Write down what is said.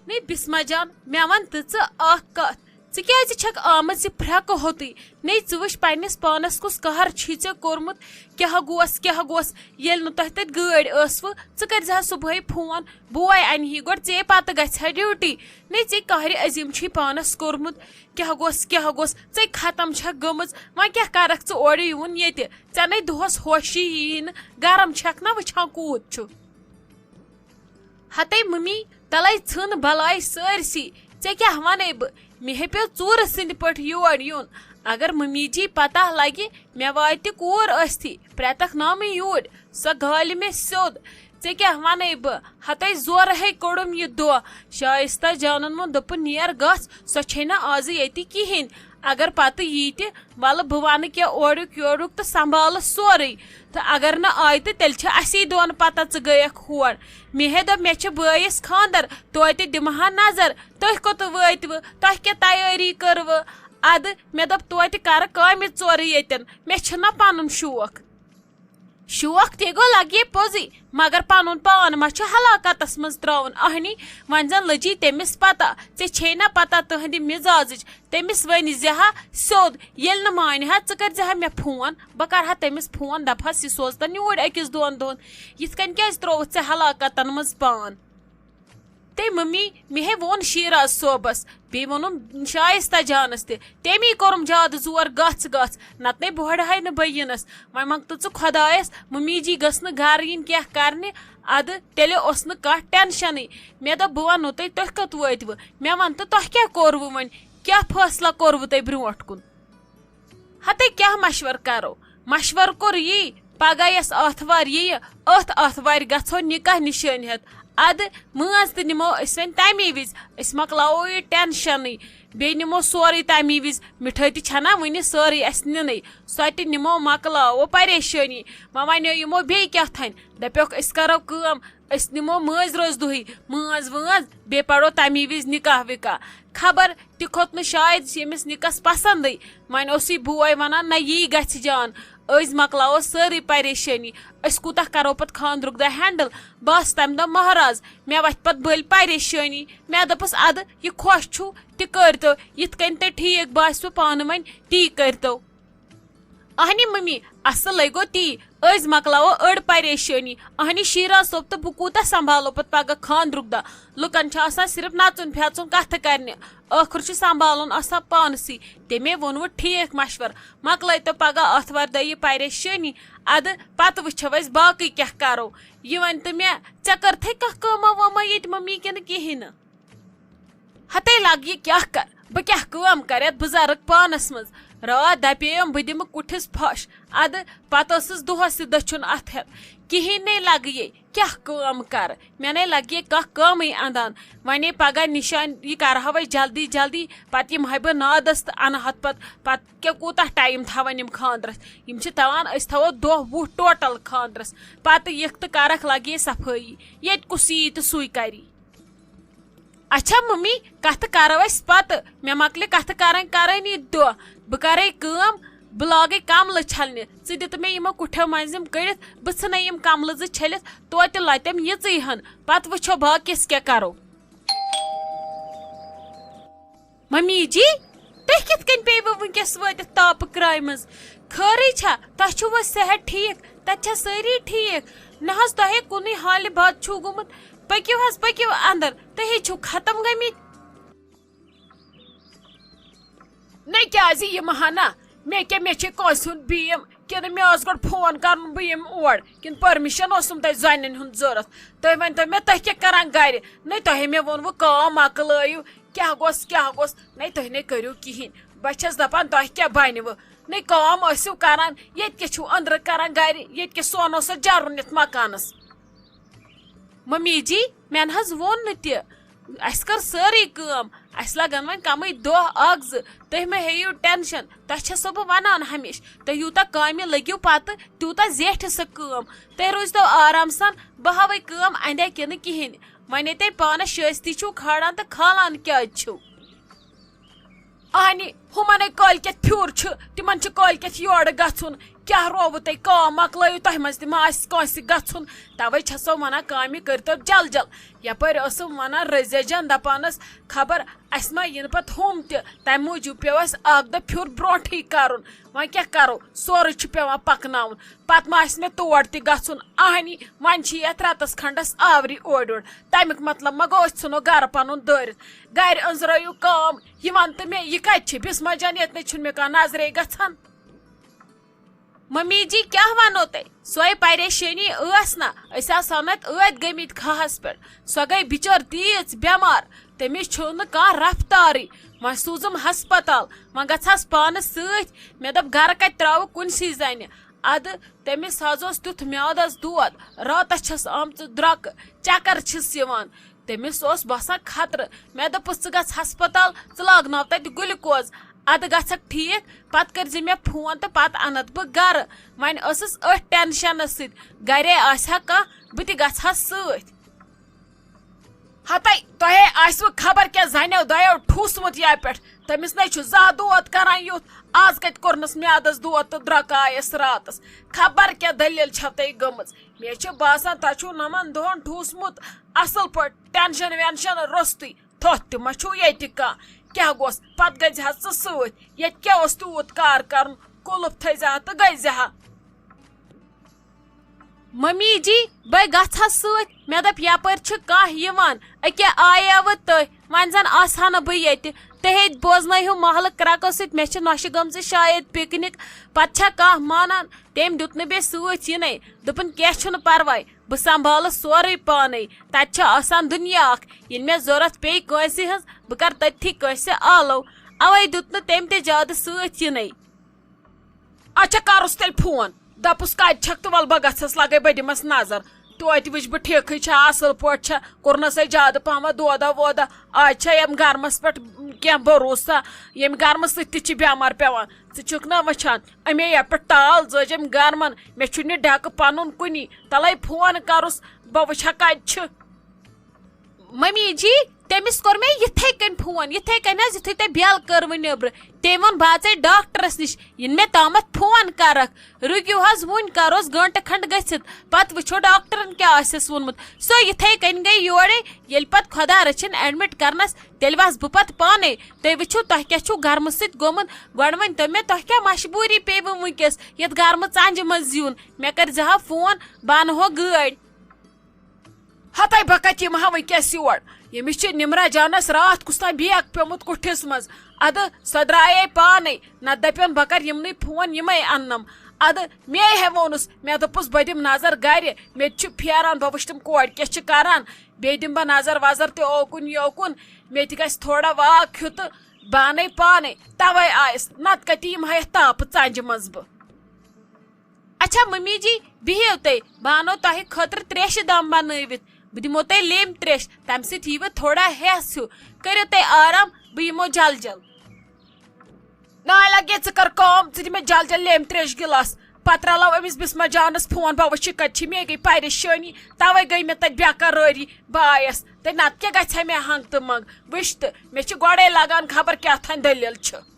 نہیں بسما جان مے ون تہ اخ کت ژٕ چھکھ آمٕژ یہِ پھرٛکہٕ ہوٚتُے نے ژٕ وٕچھ پننِس پانس کُس قہر چھی ژےٚ کوٚرمُت کیٛاہ گوس ییٚلہِ نہٕ تۄہہِ تتہِ گٲڑۍ ٲسوٕ ژٕ کٔرزِہا صُبحٲے فون بوے انہِ ہی گۄڈٕ ژے پتہٕ گژھِ ہا ڈیوٹی نے ژےٚ قہرِ عظیٖم چھی پانس کوٚرمُت کیٛاہ گوس ژے ختم چھکھ گٔمٕژ وۄنۍ کیٛاہ کرکھ ژٕ اورٕ یِوُن ییٚتہِ ژےٚ نے دۄہس ہوشی یی نہٕ گرم چھکھ نا وٕچھان کوٗت چھُ ہتے ممی تلے ژھٕن بلاے سٲرسٕے ژےٚ کیٛاہ ونے بہٕ مےٚ ہے پیٚو ژوٗرٕ سٕنٛدِ پٲٹھۍ یور یُن اگر ممی جی پتہ لگہِ مےٚ واتہِ کوٗر ٲسۍتھی پرٛٮ۪تکھ نامٕے یوٗرۍ سۄ گالہِ مےٚ سیوٚد ژےٚ کیٛاہ ونے بہٕ ہتے زورٕ کوٚڑُم یہِ دۄہ شائستہ جانن ووٚن دوٚپُن نیر گژھ سۄ چھے نہٕ آزٕ ییٚتہِ کِہیٖنۍ اگر پتہٕ یی تہِ ولہٕ بہٕ ونہٕ کینٛہہ اورُک یورُک تہٕ سنبھالہٕ سورُے تہٕ اگر نہٕ آیہِ تہٕ تیٚلہِ چھِ اسی دۄن پتہ ژٕ گٔیکھ ہور مےٚ ہے دوٚپ مےٚ چھِ بٲیِس خاندر توتہِ دِمہٕ ہا نظر تُہۍ کوٚت وٲتوٕ تۄہہِ کیٛاہ تیٲری کٔروٕ ادٕ مےٚ دوٚپ توتہِ کرٕ کامہِ ژورٕ ییٚتٮ۪ن مےٚ چھُنہ پنُن شوق تہِ گوٚو لگہِ پوٚزُے مگر پنُن پان ما چھُ ہلاکتس منٛز تراوُن اہنی وۄنۍ زن لٔجی تٔمِس پتہ ژےٚ چھے نا پتہ تٕہنٛدِ مزاجٕچ تٔمِس ؤنۍ زِ ہا سیوٚد ییٚلہِ نہٕ مانہِ ہا ژٕ کٔرزِ ہا مےٚ فون بہٕ کرٕ ہا تٔمِس فون دپہس یہِ سوزتن یوٗرۍ أکِس دۄن دۄہن یِتھ کٔنۍ کیٛازِ ترووُتھ ژےٚ ہلاکتن منٛز پان تے ممی مےٚ ہے ووٚن شیراز صوبس بیٚیہِ ووٚنُم شائستہ جانس تہِ تٔمی کوٚرُم زیادٕ زور گژھ نتہٕ نے بۄہڑہے نہٕ بہٕ یِنس وۄنۍ منٛگتہٕ ژٕ خۄدایس ممی جی گٔژھ نہٕ گرٕ یِنۍ کینٛہہ کرنہِ ادٕ تیٚلہِ اوس نہٕ کانٛہہ ٹینشنٕے مےٚ دوٚپ بہٕ ونہو تُہۍ کوٚت وٲتوٕ مےٚ ون تہٕ تۄہہِ کیٛاہ کوٚروٕ وۄنۍ کیٛاہ فٲصلہ کوٚروٕ تۄہہِ برونٛٹھ کُن ہتے کیٛاہ مشور کرو مشور کوٚر یی پگہہ یۄس آتھوار یِیہِ أتھ آتھوارِ گژھو نکاح نِشٲنۍ ہٮ۪تھ ادٕ مٲنٛز تہِ نِمو أسۍ وۄنۍ تمی وِزِ أسۍ مۄکلاوو یہِ ٹینشنٕے بیٚیہِ نِمو سورُے تمی وِزِ مِٹھٲے تہِ چھنا وُنہِ سٲرٕے اسہِ نِنٕے سۄ تہِ نِمو مۄکلاوو پریشٲنی وۄنۍ ونیو یِمو بیٚیہِ کیٛاہ تھانۍ دپیوکھ أسۍ کرو کٲم أسۍ نِمو مٲنٛزِ رٲژ دۄہٕے مٲنٛز وٲنٛز بیٚیہِ پرو تمی وِزِ نکاح وکاح خبر تہِ کھوٚت نہٕ شاید ییٚمِس نِکس پسنٛدٕے وۄنۍ اوسُے بوے ونان نہ یی گژھِ جان أسۍ مۄکلاوو سٲرٕے پریشٲنی أسۍ کوٗتاہ کرو پتہٕ خاندرُک دۄہ ہینڈل بہٕ آسہٕ تمہِ دۄہ مہراز مےٚ وتھِ پتہٕ بٔلۍ پریشٲنی مےٚ دوٚپُس ادٕ یہِ خۄش چھُو تہِ کٔرۍتو یِتھ کٔنۍ تۄہہِ ٹھیٖک باسوٕ پانہٕ ؤنۍ تی کٔرۍتو اہنی ممی اصلے گوٚو تی أسۍ مۄکلاوو أڑ پریشٲنی اہنی شیراز صٲب تہٕ بہٕ کوٗتاہ سنبھالو پتہٕ پگہہ خاندرُک دۄہ لُکن چھُ آسان صرف نژُن پھیژُن کتھٕ کرنہِ ٲخٕر چھُ سنبھالُن آسان پانسٕے تٔمے ووٚنوٕ ٹھیٖک مشور مۄکلٲیتو پگہہ آتھوار دۄہ یہِ پریشٲنی ادٕ پتہٕ وٕچھو أسۍ باقٕے کیٛاہ کرو یہِ ؤنۍ مےٚ ژےٚ کٔرتھے کانٛہہ کٲما وٲما ییٚتہِ ممی کِنہٕ کِہینۍ نہٕ ہتے لگ یہِ کیٛاہ کر بہٕ کیٛاہ کٲم کرٕ یتھ بُزرگ پانس منٛز راتھ دپیوم بہٕ دِمہٕ کُٹھِس پھش ادٕ پتہٕ ٲسٕس دۄہس تہِ دٔچھُن اتھٕ ہٮ۪تھ کہیٖنۍ نے لگہٕ کیٛاہ کٲم کرٕ مےٚ نے لگہِ کانٛہہ کٲمٕے انٛدان ونے پگہہ نِشان یہِ کرہو أسۍ جلدی جلدی پتہٕ یِمہٕ ہا بہٕ نادس تہٕ انہٕ ہتھ پتہٕ کیٛاہ کوٗتاہ ٹایم تھاوان یِم خاندرس یِم چھِ دپان أسۍ تھاوو دۄہ وُہ ٹوٹل خاندرس پتہٕ یِکھ تہٕ کرکھ لگہِ صفٲیی ییٚتہِ کُس یی تہٕ سُے کری اچھا ممی کتھٕ کرو أسۍ پتہٕ مےٚ مۄکلہِ کتھٕ کرٕنۍ دۄہ بہٕ کرے کٲم بہٕ لاگے کملہٕ چھلنہِ ژٕ دِتہٕ مےٚ یِمو کُٹھیو منٛزٕ یِم کٔڑِتھ بہٕ ژھٕنے یِم کملہٕ زٕ چھٔلِتھ توتہِ لتٮ۪م یِژٕے ہن پتہٕ وٕچھو باقیس کیٛاہ کرو ممی جی تُہۍ کِتھ کٔنۍ پیٚیوٕ وٕنکیٚس وٲتِتھ تاپہٕ کرٛاے منٛز خٲرٕے چھا تۄہہِ چھُوا صحت ٹھیٖک تتہِ چھا سٲری ٹھیٖک نہ حظ تۄہے کُنُے حالہِ باد چھُو گوٚمُت پٔکِو اندر تُہۍ چھِو ختم گٔمٕتۍ نہ کیٛازِ یِمہٕ ہنا مےٚ چھِ کٲنٛسہِ ہُنٛد بیم کِنہٕ مےٚ اوس گۄڈٕ فون کرُن بہٕ یِمہٕ اور کِنہٕ پٔرمِشن اوسُم تۄہہِ زنٮ۪ن ہُنٛد ضروٗرت تُہۍ ؤنۍتو مےٚ تُہۍ کیٛاہ کران گرِ نَے تۄہے مےٚ ووٚنوٕ کٲم مۄکلٲیِو کیٛاہ گوٚژھ نَے تُہۍ نے کٔرِو کِہینۍ بہٕ چھس دپان تۄہہِ کیٛاہ بنِوٕ نَے کٲم ٲسِو کران ییٚتہِ کیٛاہ چھُو أنٛدرٕ کران گرِ ییٚتہِ کیٛاہ سونو سا جرُن یتھ مکانس ممی جی مےٚ نہ حظ ووٚن نہٕ تہِ اسہِ کٔر سٲرٕے کٲم اسہِ لگن وۄنۍ کمٕے دۄہ اکھ زٕ تُہۍ مہ ہیٚیِو ٹینشن تۄہہِ چھسو بہٕ ونان ہمیشہٕ تُہۍ یوٗتاہ کامہِ لٔگِو پتہٕ تیوٗتاہ زیٹھِ سۄ کٲم تُہۍ روٗزتو آرام سان بہٕ ہاوے کٲم اندے کِنہٕ کِہینۍ وۄنۍ تُہۍ پانس شٲیستی چھِو کھالان تہٕ کھالان کیٛازِ چھِو اہنہِ ہُمنے کٲلۍ کٮ۪تھ پھیُر چھُ تِمن چھُ کٲلۍ کٮ۪تھ یورٕ گژھُن کیا روو تۄہہِ کٲم مۄکلٲیِو تۄہہِ منٛز تہِ ما آسہِ کٲنٛسہِ گژھُن تَوَے چھَسو وَنان کامہِ کٔرۍتو جل جل یَپٲرۍ ٲسٕم وَنان رٔزیا جان دَپانَس خبر اَسہِ ما یِنہٕ پَتہٕ ہُم تہِ تَمہِ موٗجوٗب پیوٚو اَسہِ اَکھ دۄہ پھیُر برٛونٛٹھٕے کَرُن وۄنۍ کیٛاہ کَرو سورُے چھُ پیٚوان پَکناوُن پَتہٕ ما آسہِ مےٚ تور تہِ گژھُن اَہنی وۄنۍ چھِ یَتھ رٮ۪تَس کھنٛڈَس آورِ اورٕ یورٕ تَمیُک مطلب ما گوٚو أسۍ ژھٕنو گَرٕ پَنُن دٲرِتھ گَرِ أنٛزرٲیِو کٲم یہِ وَن تہٕ مےٚ یہِ کَتہِ چھِ بِسما جان ییٚتنٕے چھُنہٕ مےٚ کانٛہہ نظرے گژھان ممی جی کیا وَنو تۄہہِ سۄے پریشٲنی ٲس نا أسۍ آسہو نتہٕ ٲدۍ گٔمٕتۍ کھہَس پٮ۪ٹھ سۄ گٔے بِچٲر تیٖژ بٮ۪مار تٔمِس چھُنہٕ کانٛہہ رفتارٕے وۄنۍ سوٗزُم ہسپتال وۄنۍ گژھہس پانس سۭتۍ مےٚ دوٚپ گرٕ کتہِ تراوٕ کُنسٕے زنہِ ادٕ تٔمِس حظ اوس تیُتھ میادس دود راتس چھس آمژٕ درٛۄکہٕ چکر چھِس یِوان تٔمِس اوس باسان خطرٕ مےٚ دوٚپُس ژٕ گژھ ہسپتال ژٕ لاگناو تتہِ گُلکوز ادٕ گژھکھ ٹھیٖک پتہٕ کٔرۍ زِ مےٚ فون تہٕ پتہٕ انتھ بہٕ گرٕ وۄنۍ ٲسٕس أتھۍ ٹینشنس سۭتۍ گرے آسہِ ہا کانٛہہ بہٕ تہِ گژھٕ ہس سۭتۍ ہتے تۄہے آسوٕ خبر کیٛاہ زنیو دۄیو ٹھوٗسمُت یہِ پٮ۪ٹھ تٔمِس نے چھُ زانٛہہ دود کران یُتھ آز کتہِ کوٚرنس میادس دود تہٕ درٛۄکہٕ آیس راتس خبر کیٛاہ دٔلیٖل چھو تۄہہِ گٔمٕژ مےٚ چھُ باسان تۄہہِ چھُو نۄمن دۄہن ٹھوٗسمُت اصل پٲٹھۍ ٹینشن وینشن روٚستُے تھوٚتھ تہِ ما چھُو ییٚتہِ کانٛہہ کیٛاہ گوٚژھ پتہٕ گٔژھِ ہا ژٕ سۭتۍ ییٚتہِ کیٛاہ اوس تیوٗت کار کرُن کُلُف تھٲیزِ ہا تہٕ گٔژھِ ہا ممی جی بے گژھس سۭتۍ مےٚ دوٚپ یپٲرۍ چھُ کانٛہہ یِوان أکیٛاہ آیاوٕ تُہۍ وۄنۍ زن آسہا نہٕ بہٕ ییٚتہِ تُہۍ ہیٚتہِ بوزنٲیہِو محلہٕ کرٛکو سۭتۍ مےٚ چھِ نۄشہِ گٔمژٕ شاید پِکنِک پتہٕ چھا کانٛہہ مانان تٔمۍ دیُت نہٕ بیٚیہِ سۭتۍ یِنَے دوٚپُن کینٛہہ چھُنہٕ پرواے بہٕ سنبھالہٕ سورُے پانے تتہِ چھُ آسان دُنیا اکھ ییٚلہِ مےٚ ضوٚرتھ پیٚیہِ کٲنٛسہِ ہٕنٛز بہٕ کرٕ تٔتھی کٲنٛسہِ آلو اوے دیُت نہٕ تٔمۍ تہِ زیادٕ سۭتۍ یِنَے اچھا کرُس تیٚلہِ فون دپُس کتہِ چھکھ تہٕ ول بہٕ گژھس لگے بہٕ دِمس نظر توتہِ وٕچھ بہٕ ٹھیٖکھٕے چھا اصل پٲٹھۍ چھا کوٚرنسے زیادٕ پہمتھ دودا وودا آز چھا ییٚمہِ گرمس پٮ۪ٹھ کینٛہہ بروسا ییٚمہِ گرمہٕ سۭتۍ تہِ چھِ بٮ۪مار پیوان ژٕ چھُکھ نا وٕچھان اَمے یپھ پٮ۪ٹھ ٹال زٲجِم گرمن مےٚ چھُنہٕ یہِ ڈٮ۪کہٕ پنُن کُنی تلے فون کرُس بہٕ وٕچھا کتہِ چھُ ممی جی تٔمِس کوٚر مےٚ یِتھے کٔنۍ فون یِتھے کٔنۍ حظ یِتھُے تۄہہِ بیل کٔروٕ نیبرٕ تٔمۍ ووٚن بہٕ اژے ڈاکٹرس نِش یِنہٕ مےٚ تامتھ فون کرکھ رُکِو حظ وُنۍ کروس گٲنٹہٕ کھنڈ گٔژھِتھ پتہٕ وٕچھو ڈاکٹرن کیٛاہ آسٮ۪س ووٚنمُت سۄ یِتھے کٔنۍ گٔے یورے ییٚلہِ پتہٕ خۄدا رٔچھِنۍ ایڈمِٹ کرنس تیٚلہِ وس بہٕ پتہٕ پانے تُہۍ وٕچھِو تۄہہِ کیٛاہ چھُو گرمہٕ سۭتۍ گوٚمُت گۄڈٕ ؤنۍ تو مےٚ تۄہہِ کیٛاہ مجبوٗری پیٚوٕ وٕنکیٚس یتھ گرمہٕ ژانٛجہِ منٛز یُن مےٚ کٔرۍزِ ہا فون بہٕ انہو گٲڑۍ ہتے بہٕ کتہِ یِمہٕ ہا وٕنکیٚس یور ییٚمِس چھِ نمرا جانس راتھ کُس تام بیگ پیومُت کُٹھِس منٛز ادٕ سۄ درٛایے پانے نتہٕ دپیٚن بہٕ کرٕ یِمنٕے فون یِمے اننم ادٕ مے ہے ووٚنُس مےٚ دوٚپُس بہٕ دِمہٕ نظر گرِ مےٚ تہِ چھُ پھیران بہٕ وٕچھِ تِم کورِ کیٛاہ چھِ کران بیٚیہِ دِمہٕ بہٕ نظر وظر تہِ اوکُن یوکُن مےٚ تہِ گژھِ تھوڑا واک ہیوٗ تہٕ بہٕ انے پانے توے آیس نتہٕ کتہِ یِمہٕ ہا یتھ تاپہٕ ژانٛجہِ منٛز بہٕ اچھا ممی جی بِہِو تُہۍ بہٕ انو تۄہہِ خٲطرٕ تریشہِ دام بنٲوِتھ بہٕ دِمو تۄہہِ لیٚمبۍ تریش تمہِ سۭتۍ ییٖوٕ تھوڑا ہٮ۪س ہیوٗ کٔرِو تُہۍ آرام بہٕ یِمو جل جل ناے لگے ژٕ کر کٲم ژٕ دِ مےٚ جل جل لیٚمبۍ تریش گِلاس پتہٕ رلاو أمِس بسما جانس فون بہٕ وٕچھِ کتہِ چھِ مے گٔے پریشٲنی توے گٔے مےٚ تتہِ بےقرٲری بہٕ آیس تہٕ نتہٕ کیٛاہ گژھِ ہا مےٚ ہنگ تہٕ منٛگ وٕچھ تہٕ مےٚ چھِ گۄڈے لگان خبر کیٛاہ تھانۍ دٔلیٖل چھِ